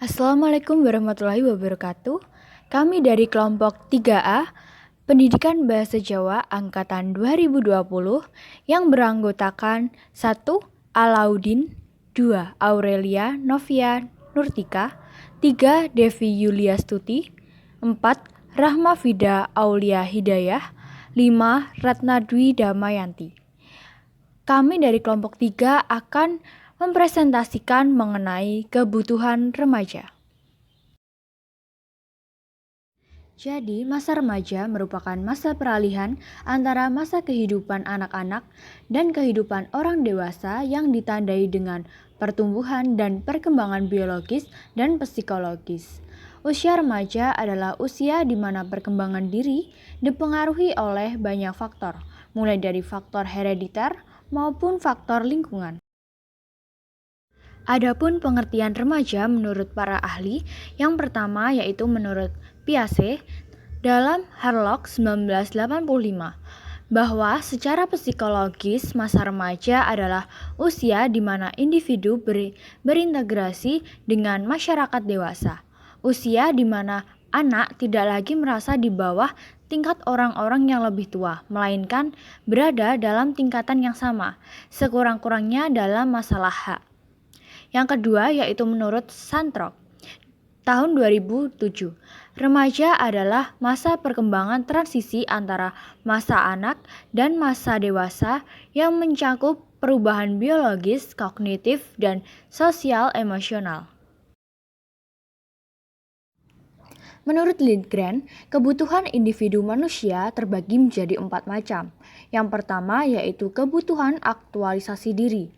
Assalamualaikum warahmatullahi wabarakatuh. Kami dari kelompok 3A, Pendidikan Bahasa Jawa Angkatan 2020 yang beranggotakan 1. Alaudin, 2. Aurelia Novia Nurtika, 3. Devi Yuliastuti, 4. Rahma Fida Aulia Hidayah, 5. Ratna Dwi Damayanti. Kami dari kelompok 3 akan mempresentasikan mengenai kebutuhan remaja. Jadi, masa remaja merupakan masa peralihan antara masa kehidupan anak-anak dan kehidupan orang dewasa yang ditandai dengan pertumbuhan dan perkembangan biologis dan psikologis. Usia remaja adalah usia di mana perkembangan diri dipengaruhi oleh banyak faktor, mulai dari faktor herediter maupun faktor lingkungan. Adapun pengertian remaja menurut para ahli, yang pertama yaitu menurut Piaget dalam Harlock 1985, bahwa secara psikologis masa remaja adalah usia di mana individu berintegrasi dengan masyarakat dewasa. Usia di mana anak tidak lagi merasa di bawah tingkat orang-orang yang lebih tua, melainkan berada dalam tingkatan yang sama, sekurang-kurangnya dalam masalah hak. Yang kedua yaitu menurut Santrop, tahun 2007, remaja adalah masa perkembangan transisi antara masa anak dan masa dewasa yang mencakup perubahan biologis, kognitif, dan sosial emosional. Menurut Lindgren, kebutuhan individu manusia terbagi menjadi 4 macam. Yang pertama yaitu kebutuhan aktualisasi diri.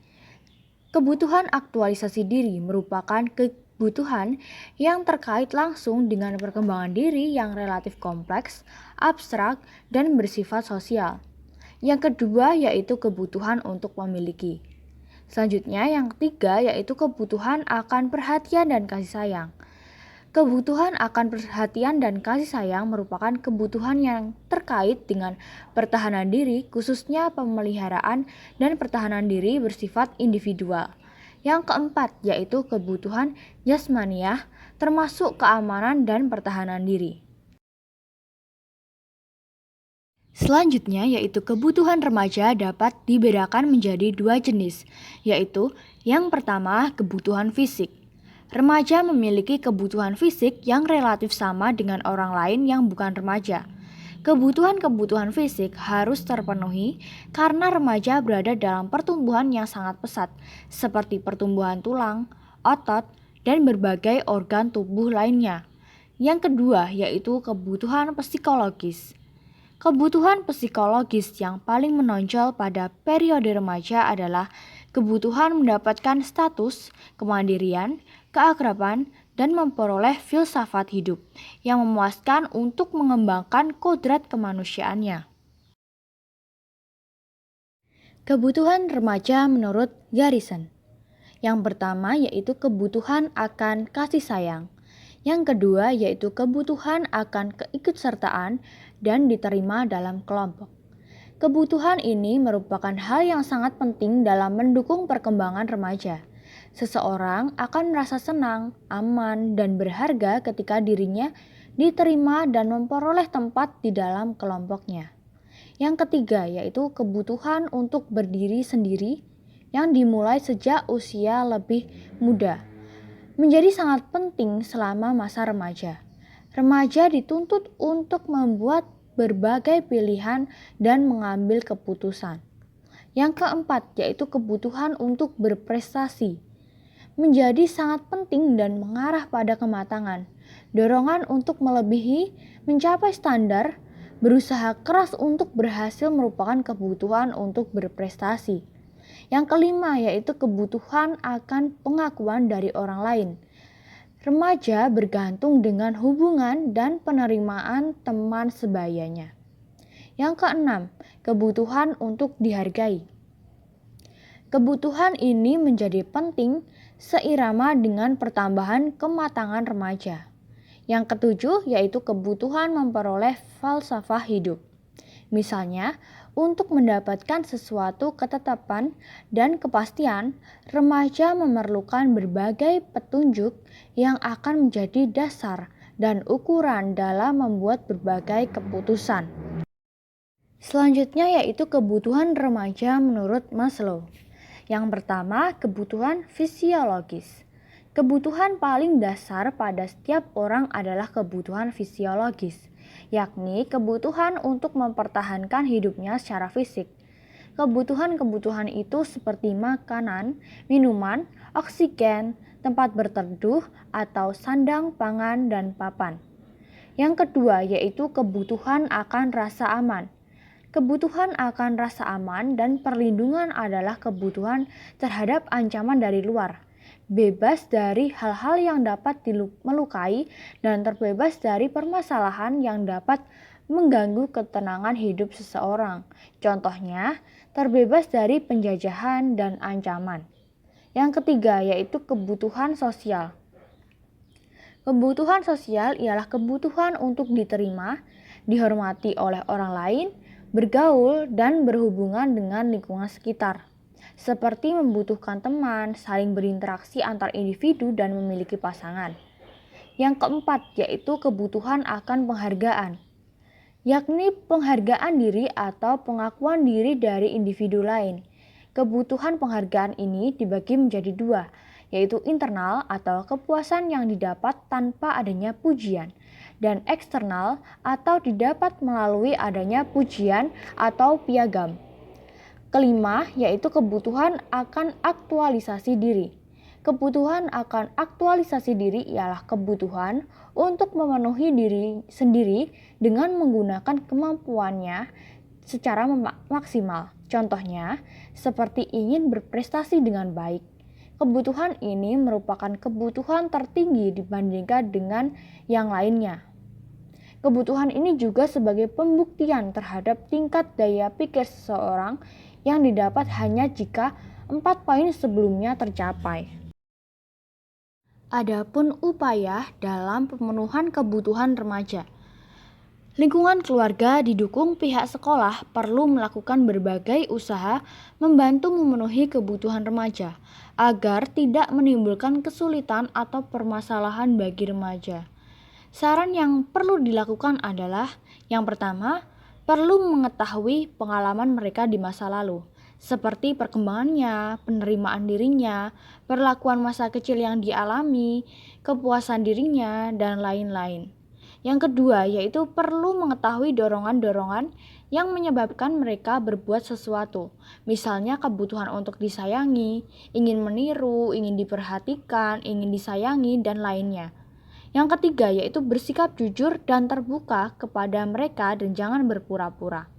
Kebutuhan aktualisasi diri merupakan kebutuhan yang terkait langsung dengan perkembangan diri yang relatif kompleks, abstrak, dan bersifat sosial. Yang kedua yaitu kebutuhan untuk memiliki. Selanjutnya yang ketiga yaitu kebutuhan akan perhatian dan kasih sayang. Kebutuhan akan perhatian dan kasih sayang merupakan kebutuhan yang terkait dengan pertahanan diri, khususnya pemeliharaan dan pertahanan diri bersifat individual. Yang keempat yaitu kebutuhan jasmaniah, termasuk keamanan dan pertahanan diri. Selanjutnya yaitu kebutuhan remaja dapat dibedakan menjadi 2 jenis, yaitu yang pertama kebutuhan fisik. Remaja memiliki kebutuhan fisik yang relatif sama dengan orang lain yang bukan remaja. Kebutuhan-kebutuhan fisik harus terpenuhi karena remaja berada dalam pertumbuhan yang sangat pesat, seperti pertumbuhan tulang, otot, dan berbagai organ tubuh lainnya. Yang kedua yaitu kebutuhan psikologis. Kebutuhan psikologis yang paling menonjol pada periode remaja adalah kebutuhan mendapatkan status, kemandirian, keakraban, dan memperoleh filsafat hidup yang memuaskan untuk mengembangkan kodrat kemanusiaannya. Kebutuhan remaja menurut Garrison. Yang pertama yaitu kebutuhan akan kasih sayang. Yang kedua yaitu kebutuhan akan keikutsertaan dan diterima dalam kelompok. Kebutuhan ini merupakan hal yang sangat penting dalam mendukung perkembangan remaja. Seseorang akan merasa senang, aman, dan berharga ketika dirinya diterima dan memperoleh tempat di dalam kelompoknya. Yang ketiga yaitu kebutuhan untuk berdiri sendiri yang dimulai sejak usia lebih muda. Menjadi sangat penting selama masa remaja. Remaja dituntut untuk membuat berbagai pilihan dan mengambil keputusan. Yang keempat yaitu kebutuhan untuk berprestasi. Menjadi sangat penting dan mengarah pada kematangan. Dorongan untuk melebihi, mencapai standar, berusaha keras untuk berhasil merupakan kebutuhan untuk berprestasi. Yang kelima yaitu kebutuhan akan pengakuan dari orang lain. Remaja bergantung dengan hubungan dan penerimaan teman sebayanya. Yang keenam, kebutuhan untuk dihargai. Kebutuhan ini menjadi penting seirama dengan pertambahan kematangan remaja. Yang ketujuh yaitu kebutuhan memperoleh falsafah hidup. Misalnya, Untuk mendapatkan sesuatu ketetapan dan kepastian, remaja memerlukan berbagai petunjuk yang akan menjadi dasar dan ukuran dalam membuat berbagai keputusan. Selanjutnya yaitu kebutuhan remaja menurut Maslow. Yang pertama, kebutuhan fisiologis. Kebutuhan paling dasar pada setiap orang adalah kebutuhan fisiologis, yakni kebutuhan untuk mempertahankan hidupnya secara fisik. Kebutuhan-kebutuhan itu seperti makanan, minuman, oksigen, tempat berteduh, atau sandang, pangan, dan papan. Yang kedua yaitu kebutuhan akan rasa aman. Kebutuhan akan rasa aman dan perlindungan adalah kebutuhan terhadap ancaman dari luar, bebas dari hal-hal yang dapat melukai dan terbebas dari permasalahan yang dapat mengganggu ketenangan hidup seseorang. Contohnya, terbebas dari penjajahan dan ancaman. Yang ketiga yaitu kebutuhan sosial. Kebutuhan sosial ialah kebutuhan untuk diterima, dihormati oleh orang lain, bergaul, dan berhubungan dengan lingkungan sekitar. Seperti membutuhkan teman, saling berinteraksi antar individu, dan memiliki pasangan. Yang keempat yaitu kebutuhan akan penghargaan, yakni penghargaan diri atau pengakuan diri dari individu lain. Kebutuhan penghargaan ini dibagi menjadi dua, yaitu internal atau kepuasan yang didapat tanpa adanya pujian, dan eksternal atau didapat melalui adanya pujian atau piagam. Kelima, yaitu kebutuhan akan aktualisasi diri. Kebutuhan akan aktualisasi diri ialah kebutuhan untuk memenuhi diri sendiri dengan menggunakan kemampuannya secara maksimal. Contohnya, seperti ingin berprestasi dengan baik. Kebutuhan ini merupakan kebutuhan tertinggi dibandingkan dengan yang lainnya. Kebutuhan ini juga sebagai pembuktian terhadap tingkat daya pikir seseorang yang didapat hanya jika 4 poin sebelumnya tercapai. Adapun upaya dalam pemenuhan kebutuhan remaja. Lingkungan keluarga didukung pihak sekolah perlu melakukan berbagai usaha membantu memenuhi kebutuhan remaja agar tidak menimbulkan kesulitan atau permasalahan bagi remaja. Saran yang perlu dilakukan adalah yang pertama, perlu mengetahui pengalaman mereka di masa lalu, seperti perkembangannya, penerimaan dirinya, perlakuan masa kecil yang dialami, kepuasan dirinya, dan lain-lain. Yang kedua, yaitu perlu mengetahui dorongan-dorongan yang menyebabkan mereka berbuat sesuatu. Misalnya kebutuhan untuk disayangi, ingin meniru, ingin diperhatikan, ingin disayangi, dan lainnya. Yang ketiga, yaitu bersikap jujur dan terbuka kepada mereka dan jangan berpura-pura.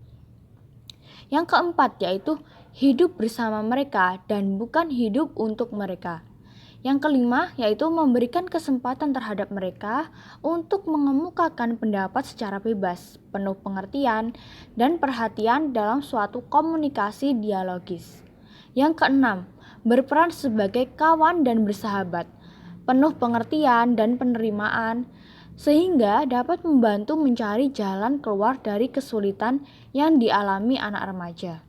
Yang keempat, yaitu hidup bersama mereka dan bukan hidup untuk mereka. Yang kelima, yaitu memberikan kesempatan terhadap mereka untuk mengemukakan pendapat secara bebas, penuh pengertian, dan perhatian dalam suatu komunikasi dialogis. Yang keenam, berperan sebagai kawan dan bersahabat, penuh pengertian dan penerimaan, sehingga dapat membantu mencari jalan keluar dari kesulitan yang dialami anak remaja.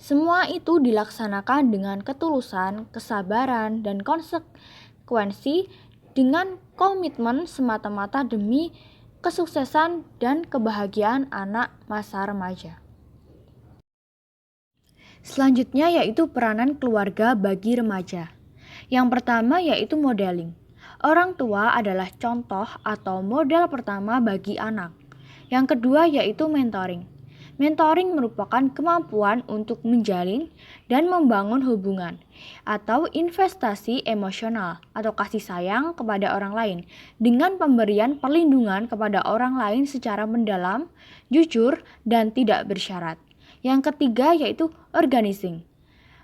Semua itu dilaksanakan dengan ketulusan, kesabaran, dan konsekuensi dengan komitmen semata-mata demi kesuksesan dan kebahagiaan anak masa remaja. Selanjutnya yaitu peranan keluarga bagi remaja. Yang pertama yaitu modeling. Orang tua adalah contoh atau model pertama bagi anak. Yang kedua yaitu mentoring. Mentoring merupakan kemampuan untuk menjalin dan membangun hubungan atau investasi emosional atau kasih sayang kepada orang lain dengan pemberian perlindungan kepada orang lain secara mendalam, jujur, dan tidak bersyarat. Yang ketiga yaitu organizing.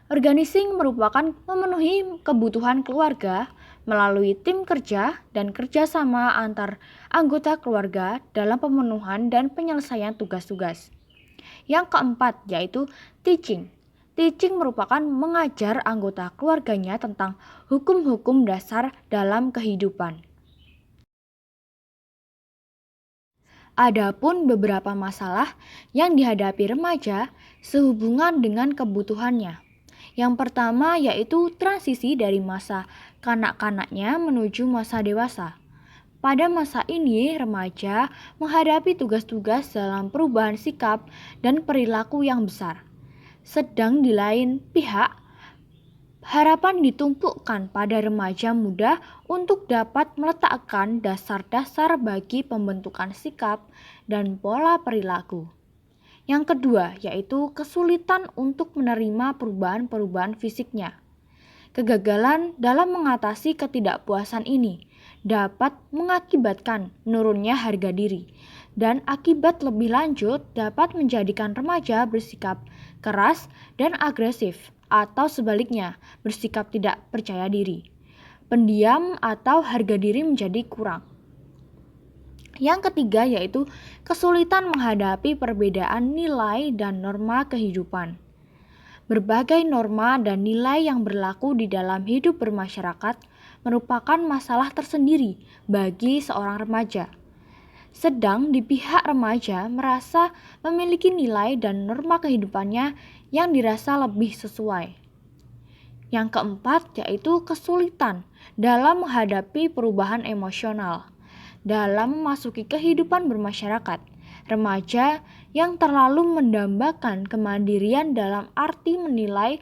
Organizing merupakan memenuhi kebutuhan keluarga melalui tim kerja dan kerjasama antar anggota keluarga dalam pemenuhan dan penyelesaian tugas-tugas. Yang keempat yaitu teaching. Teaching merupakan mengajar anggota keluarganya tentang hukum-hukum dasar dalam kehidupan. Adapun beberapa masalah yang dihadapi remaja sehubungan dengan kebutuhannya. Yang pertama yaitu transisi dari masa kanak-kanaknya menuju masa dewasa. Pada masa ini, remaja menghadapi tugas-tugas dalam perubahan sikap dan perilaku yang besar. Sedang di lain pihak, harapan ditumpukkan pada remaja muda untuk dapat meletakkan dasar-dasar bagi pembentukan sikap dan pola perilaku. Yang kedua, yaitu kesulitan untuk menerima perubahan-perubahan fisiknya. Kegagalan dalam mengatasi ketidakpuasan ini dapat mengakibatkan menurunnya harga diri, dan akibat lebih lanjut dapat menjadikan remaja bersikap keras dan agresif, atau sebaliknya bersikap tidak percaya diri, pendiam atau harga diri menjadi kurang. Yang ketiga yaitu kesulitan menghadapi perbedaan nilai dan norma kehidupan. Berbagai norma dan nilai yang berlaku di dalam hidup bermasyarakat merupakan masalah tersendiri bagi seorang remaja. Sedang di pihak remaja merasa memiliki nilai dan norma kehidupannya yang dirasa lebih sesuai. Yang keempat yaitu kesulitan dalam menghadapi perubahan emosional. Dalam memasuki kehidupan bermasyarakat, remaja yang terlalu mendambakan kemandirian dalam arti menilai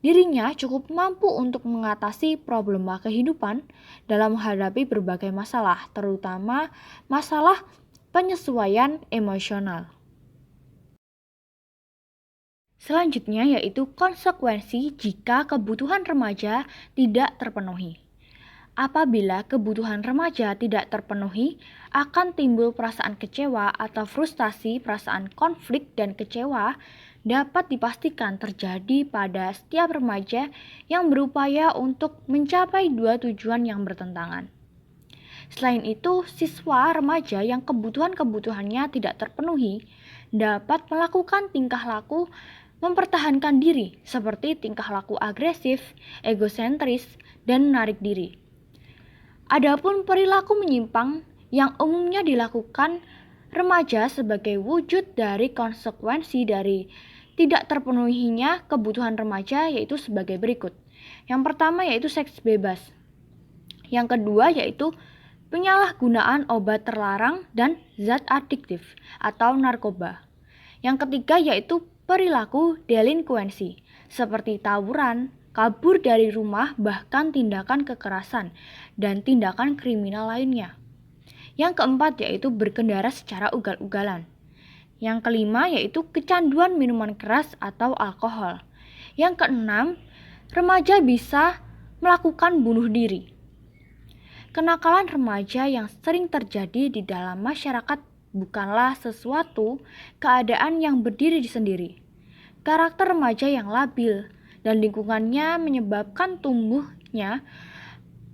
dirinya cukup mampu untuk mengatasi problema kehidupan dalam menghadapi berbagai masalah, terutama masalah penyesuaian emosional. Selanjutnya yaitu konsekuensi jika kebutuhan remaja tidak terpenuhi. Apabila kebutuhan remaja tidak terpenuhi, akan timbul perasaan kecewa atau frustasi. Perasaan konflik dan kecewa dapat dipastikan terjadi pada setiap remaja yang berupaya untuk mencapai dua tujuan yang bertentangan. Selain itu, siswa remaja yang kebutuhan-kebutuhannya tidak terpenuhi dapat melakukan tingkah laku mempertahankan diri seperti tingkah laku agresif, egosentris, dan menarik diri. Adapun perilaku menyimpang yang umumnya dilakukan remaja sebagai wujud dari konsekuensi dari tidak terpenuhinya kebutuhan remaja yaitu sebagai berikut. Yang pertama yaitu seks bebas. Yang kedua yaitu penyalahgunaan obat terlarang dan zat adiktif atau narkoba. Yang ketiga yaitu perilaku delinkuensi seperti tawuran, kabur dari rumah, bahkan tindakan kekerasan dan tindakan kriminal lainnya. Yang keempat yaitu berkendara secara ugal-ugalan. Yang kelima yaitu kecanduan minuman keras atau alkohol. Yang keenam, remaja bisa melakukan bunuh diri. Kenakalan remaja yang sering terjadi di dalam masyarakat bukanlah sesuatu keadaan yang berdiri sendiri. Karakter remaja yang labil dan lingkungannya menyebabkan tumbuhnya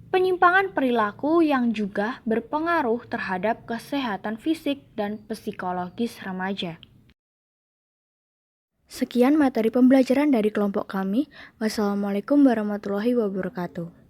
penyimpangan perilaku yang juga berpengaruh terhadap kesehatan fisik dan psikologis remaja. Sekian materi pembelajaran dari kelompok kami. Wassalamualaikum warahmatullahi wabarakatuh.